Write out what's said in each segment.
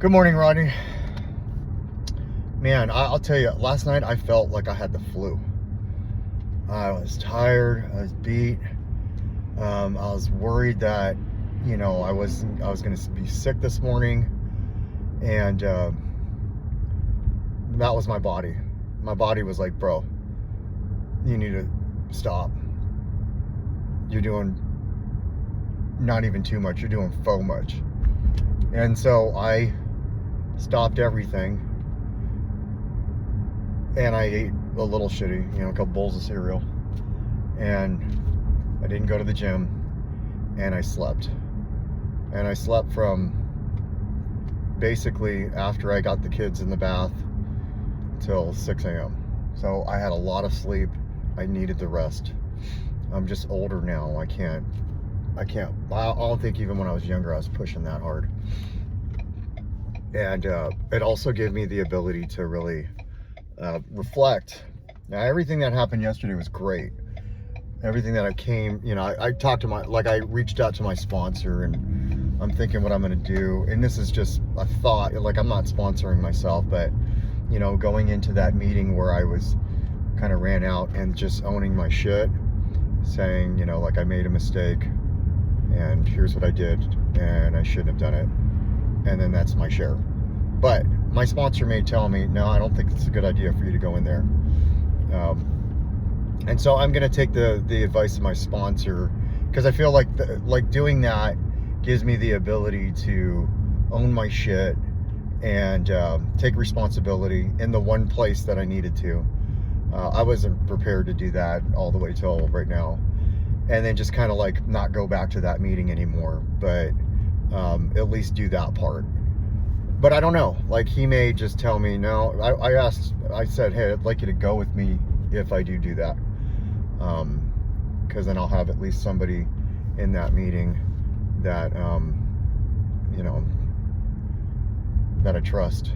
Good morning, Rodney. Man, I'll tell you, last night I felt like I had the flu. I was tired, I was beat. I was worried that, I was going to be sick this morning, and that was my body. My body was like, bro, you need to stop. You're doing not even too much, you're doing faux much. And so I stopped everything, and I ate a little shitty, a couple bowls of cereal, and I didn't go to the gym, and I slept. And I slept from basically after I got the kids in the bath till 6 a.m. So I had a lot of sleep. I needed the rest. I'm just older now. I don't think even when I was younger I was pushing that hard. And it also gave me the ability to really reflect. Now, everything that happened yesterday was great. Everything that I talked to I reached out to my sponsor, and I'm thinking what I'm going to do. And this is just a thought. Like, I'm not sponsoring myself, but, going into that meeting where I was kind of ran out and just owning my shit, saying, I made a mistake, and here's what I did, and I shouldn't have done it. And then that's my share. But my sponsor may tell me, no, I don't think it's a good idea for you to go in there. And so I'm going to take the advice of my sponsor, because I feel like doing that gives me the ability to own my shit and take responsibility in the one place that I needed to. I wasn't prepared to do that all the way till right now. And then just kind of not go back to that meeting anymore, but at least do that part. But I don't know, he may just tell me no. I said, hey, I'd like you to go with me if I do that, because then I'll have at least somebody in that meeting that that I trust,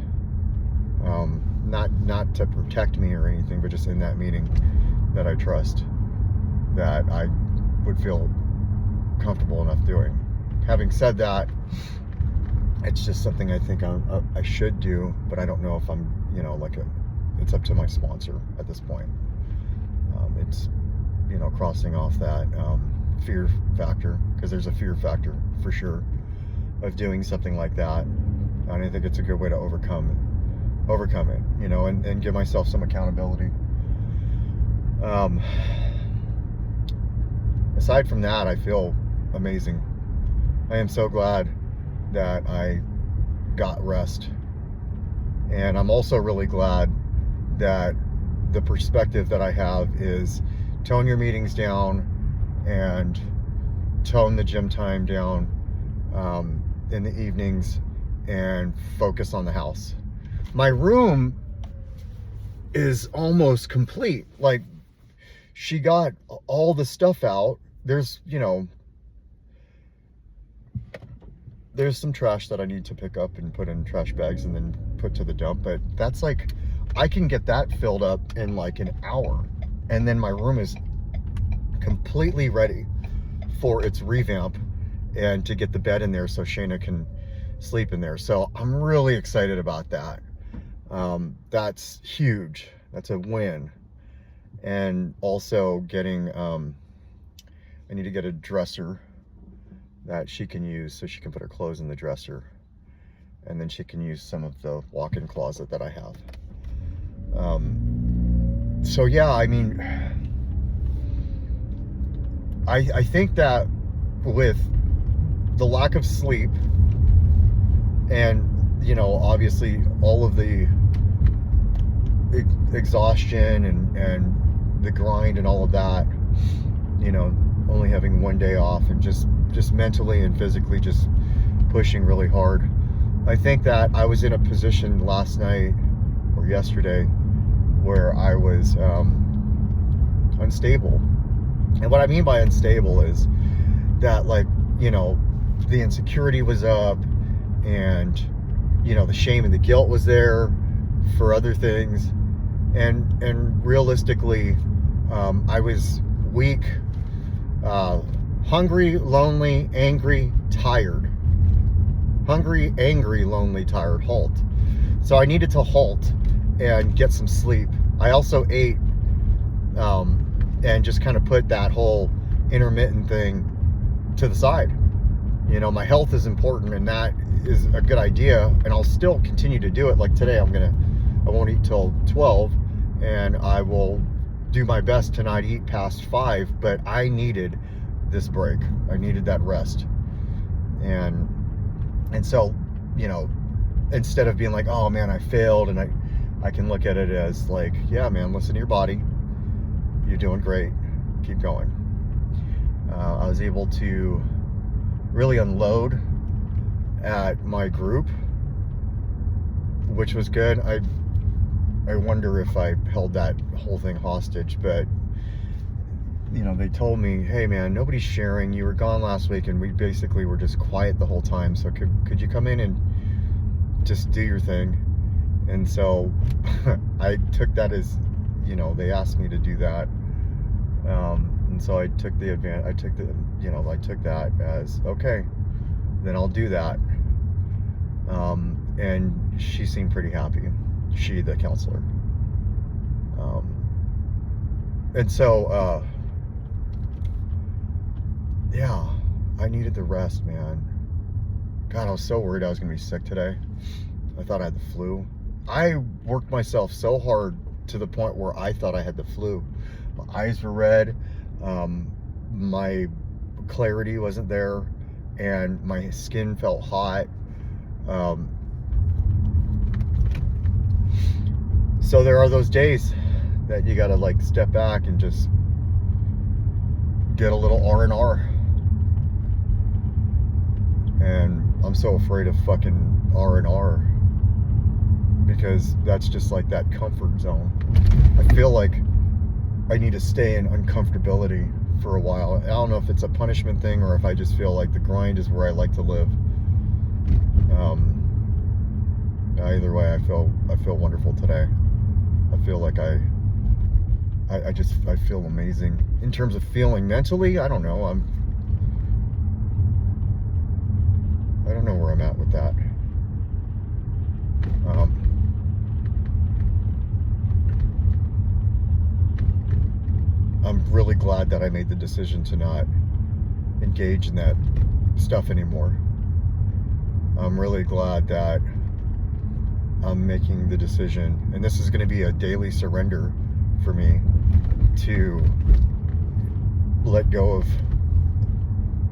not to protect me or anything, but just in that meeting that I trust, that I would feel comfortable enough doing. Having said that, it's just something I think I should do, but I don't know if I'm, it's up to my sponsor at this point. It's, crossing off that fear factor, because there's a fear factor for sure of doing something like that. And I think it's a good way to overcome it, and give myself some accountability. Aside from that, I feel amazing. I am so glad that I got rest. And I'm also really glad that the perspective that I have is tone your meetings down and tone the gym time down in the evenings and focus on the house. My room is almost complete. She got all the stuff out. There's there's some trash that I need to pick up and put in trash bags and then put to the dump, but that's I can get that filled up in an hour, and then my room is completely ready for its revamp and to get the bed in there so Shayna can sleep in there. So I'm really excited about that. That's huge. That's a win. And also getting I need to get a dresser that she can use so she can put her clothes in the dresser, and then she can use some of the walk-in closet that I have. So yeah, I think that with the lack of sleep and obviously all of the exhaustion and the grind and all of that, only having one day off and just mentally and physically just pushing really hard. I think that I was in a position last night or yesterday where I was unstable. And what I mean by unstable is that the insecurity was up, and the shame and the guilt was there for other things, and realistically I was weak, hungry, lonely, angry, tired. Hungry, angry, lonely, tired, halt. So I needed to halt and get some sleep. I also ate and just kind of put that whole intermittent thing to the side. You know, my health is important, and that is a good idea, and I'll still continue to do it. Like today, I won't eat till 12, and I will do my best to not eat past 5, but I needed this break. I needed that rest. And so, you know, instead of being like, oh man, I failed, and I can look at it as like, yeah, man, listen to your body. You're doing great. Keep going. I was able to really unload at my group, which was good. I wonder if I held that whole thing hostage, but you know, they told me, hey man, nobody's sharing. You were gone last week, and we basically were just quiet the whole time. So could you come in and just do your thing? And so I took that as, you know, they asked me to do that. And so I took that as, okay, then I'll do that. And she seemed pretty happy. She, the counselor. And so, yeah, I needed the rest, man. God, I was so worried I was gonna be sick today. I thought I had the flu. I worked myself so hard to the point where I thought I had the flu. My eyes were red, my clarity wasn't there, and my skin felt hot. So there are those days that you gotta like step back and just get a little R&R. And I'm so afraid of fucking R&R, because that's just like that comfort zone. I feel like I need to stay in uncomfortability for a while. I don't know if it's a punishment thing or if I just feel like the grind is where I like to live. Either way, I feel wonderful today. I feel like I feel amazing. In terms of feeling mentally, I don't know. I don't know where I'm at with that. I'm really glad that I made the decision to not engage in that stuff anymore. I'm really glad that I'm making the decision, and this is going to be a daily surrender for me, to let go of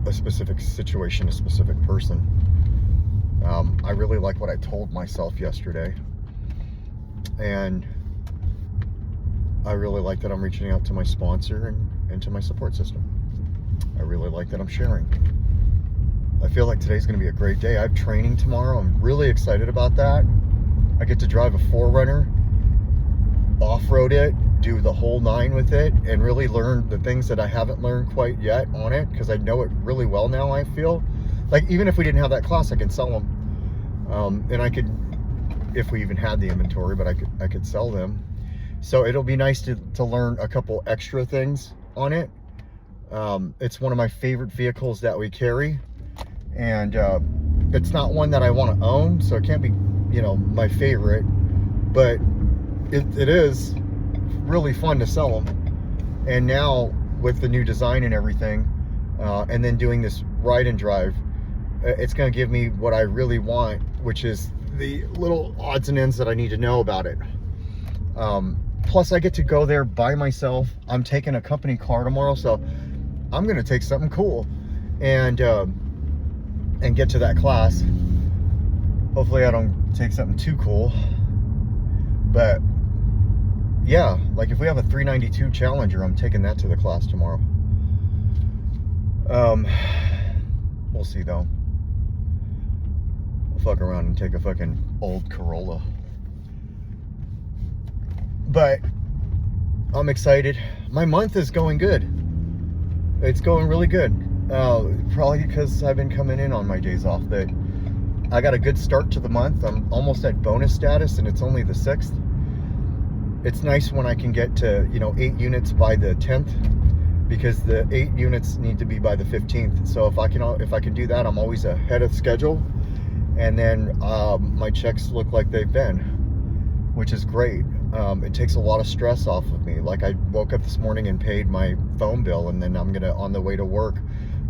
a specific situation, a specific person. I really like what I told myself yesterday, and I really like that I'm reaching out to my sponsor and to my support system. I really like that I'm sharing. I feel like today's going to be a great day. I have training tomorrow. I'm really excited about that. I get to drive a 4Runner, off-road it, do the whole 9 with it, and really learn the things that I haven't learned quite yet on it, because I know it really well now. I feel like even if we didn't have that class, I could sell them. And I could, if we even had the inventory, but I could sell them. So it'll be nice to learn a couple extra things on it. It's one of my favorite vehicles that we carry, and it's not one that I want to own, so it can't be, you know, my favorite, but it is really fun to sell them. And now with the new design and everything, and then doing this ride and drive, it's going to give me what I really want, which is the little odds and ends that I need to know about it. Plus I get to go there by myself. I'm taking a company car tomorrow, so I'm going to take something cool and get to that class. Hopefully I don't take something too cool, but yeah, like if we have a 392 Challenger, I'm taking that to the class tomorrow. We'll see though. I'll fuck around and take a fucking old Corolla. But I'm excited. My month is going good. It's going really good. Probably because I've been coming in on my days off. But I got a good start to the month. I'm almost at bonus status, and it's only the 6th. It's nice when I can get to, 8 units by the 10th, because the 8 units need to be by the 15th. So if I can do that, I'm always ahead of schedule. And then my checks look like they've been, which is great. It takes a lot of stress off of me. Like, I woke up this morning and paid my phone bill, and then I'm gonna, on the way to work,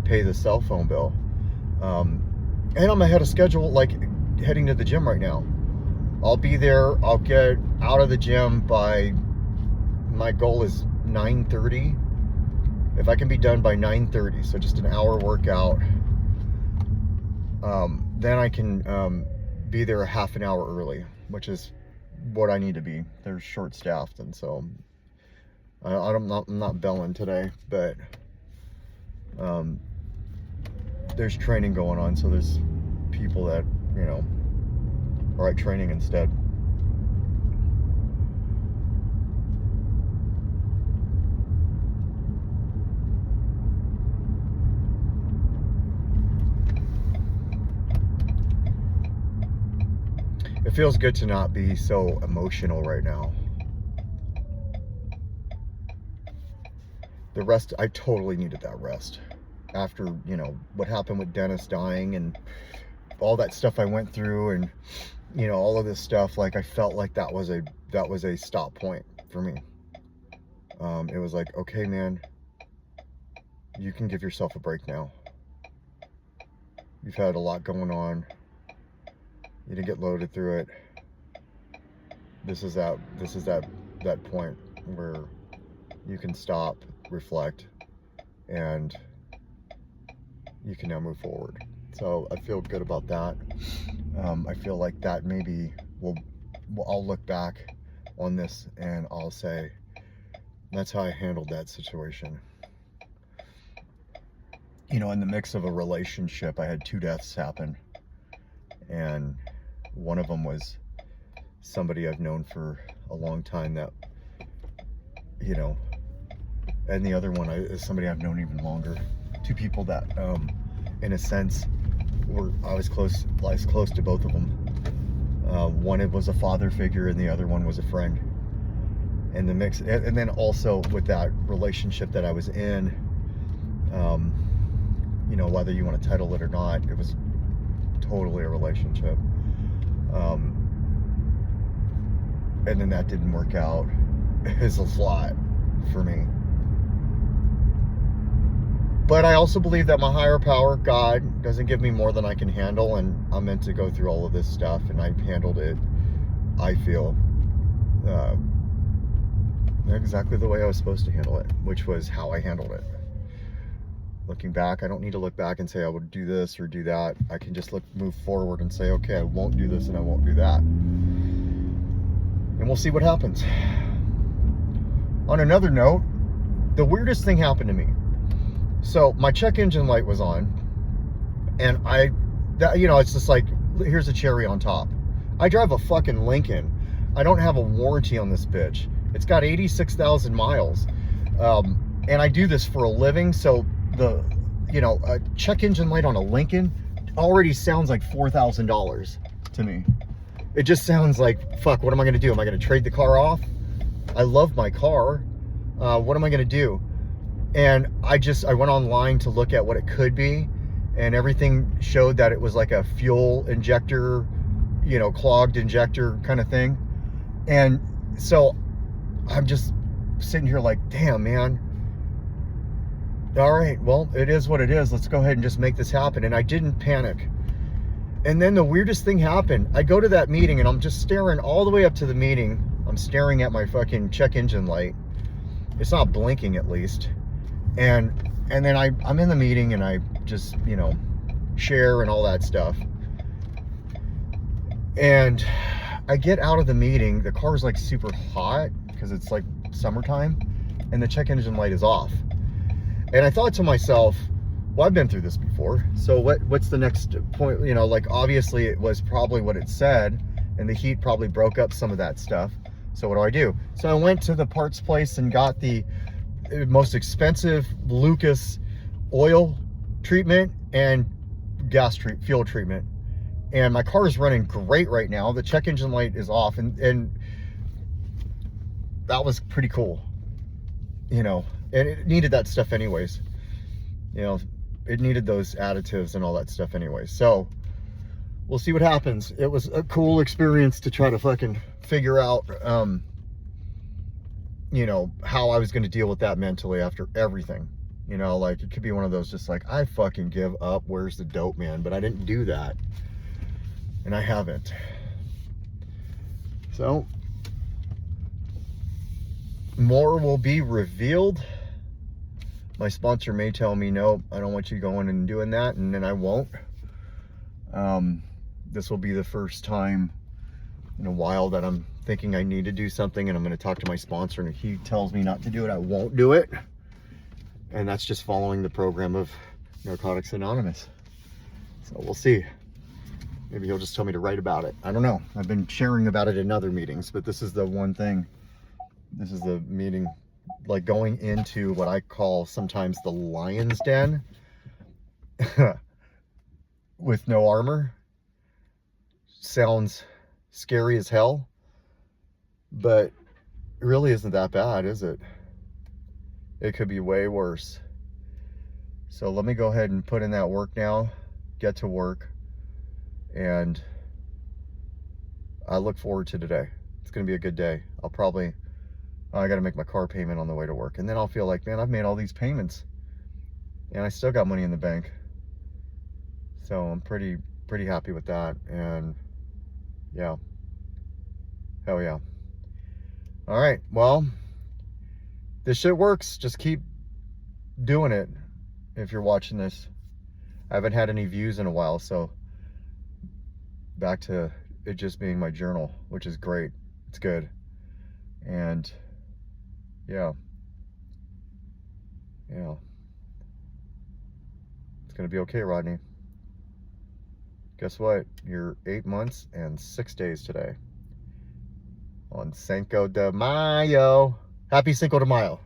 pay the cell phone bill. And I'm ahead of schedule, like heading to the gym right now. I'll be there, I'll get out of the gym by, my goal is 9:30. If I can be done by 9:30, so just an hour workout, then I can be there a half an hour early, which is what I need to be. They're short-staffed, and so I'm not belling today, but there's training going on, so there's people that, you know, are at training instead. It feels good to not be so emotional right now. The rest, I totally needed that rest. After, you know, what happened with Dennis dying and all that stuff I went through, and, you know, all of this stuff, like, I felt like that was a stop point for me. It was like, okay, man, you can give yourself a break now. You've had a lot going on. You didn't get loaded through it. This is that point where you can stop, reflect, and you can now move forward. So I feel good about that. I feel like that maybe I'll look back on this and I'll say, that's how I handled that situation. You know, in the mix of a relationship, I had 2 deaths happen. And one of them was somebody I've known for a long time that, you know, and the other one is somebody I've known even longer. 2 people that, in a sense, I was close to both of them. One, it was a father figure, and the other one was a friend. And the mix, and then also with that relationship that I was in, you know, whether you want to title it or not, it was totally a relationship. And then that didn't work out. It's a lot for me. But I also believe that my higher power, God, doesn't give me more than I can handle, and I'm meant to go through all of this stuff, and I handled it, I feel, exactly the way I was supposed to handle it, which was how I handled it. Looking back, I don't need to look back and say I would do this or do that. I can just move forward and say, okay, I won't do this and I won't do that. And we'll see what happens. On another note, the weirdest thing happened to me. So my check engine light was on, and you know, it's just like, here's a cherry on top. I drive a fucking Lincoln. I don't have a warranty on this bitch. It's got 86,000 miles. And I do this for a living, so you know, a check engine light on a Lincoln already sounds like $4,000 to me. It just sounds like, fuck, what am I gonna do? Am I gonna trade the car off? I love my car. What am I gonna do? And I went online to look at what it could be, and everything showed that it was like a fuel injector, you know, clogged injector kind of thing. And so I'm just sitting here like, damn, man. All right, well, it is what it is. Let's go ahead and just make this happen. And I didn't panic. And then the weirdest thing happened. I go to that meeting, and I'm just staring all the way up to the meeting. I'm staring at my fucking check engine light. It's not blinking, at least. And then I'm in the meeting, and I just, you know, share and all that stuff. And I get out of the meeting. The car's like super hot because it's like summertime, and the check engine light is off. And I thought to myself, well, I've been through this before. So what's the next point? You know, like, obviously it was probably what it said, and the heat probably broke up some of that stuff. So what do? So I went to the parts place and got the most expensive Lucas oil treatment and fuel treatment. And my car is running great right now. The check engine light is off, and that was pretty cool, you know. And it needed that stuff anyways. You know, it needed those additives and all that stuff anyways. So we'll see what happens. It was a cool experience to try to fucking figure out, you know, how I was going to deal with that mentally after everything. You know, like, it could be one of those just like, I fucking give up. Where's the dope, man? But I didn't do that. And I haven't. So, more will be revealed. My sponsor may tell me, no, I don't want you going and doing that, and then I won't. This will be the first time in a while that I'm thinking I need to do something, and I'm going to talk to my sponsor, and if he tells me not to do it, I won't do it. And that's just following the program of Narcotics Anonymous. So we'll see. Maybe he'll just tell me to write about it. I don't know. I've been sharing about it in other meetings, but this is the one thing. This is the meeting, like going into what I call sometimes the lion's den with no armor. Sounds scary as hell, but it really isn't that bad, is it? It could be way worse. So let me go ahead and put in that work now, get to work, and I look forward to today. It's going to be a good day. I got to make my car payment on the way to work, and then I'll feel like, man, I've made all these payments and I still got money in the bank. So I'm pretty happy with that. And yeah, hell yeah. All right, well, this shit works. Just keep doing it. If you're watching this, I haven't had any views in a while, so back to it just being my journal, which is great. It's good. And yeah, it's gonna be okay, Rodney. Guess what? You're 8 months and 6 days today on Cinco de Mayo. Happy Cinco de Mayo.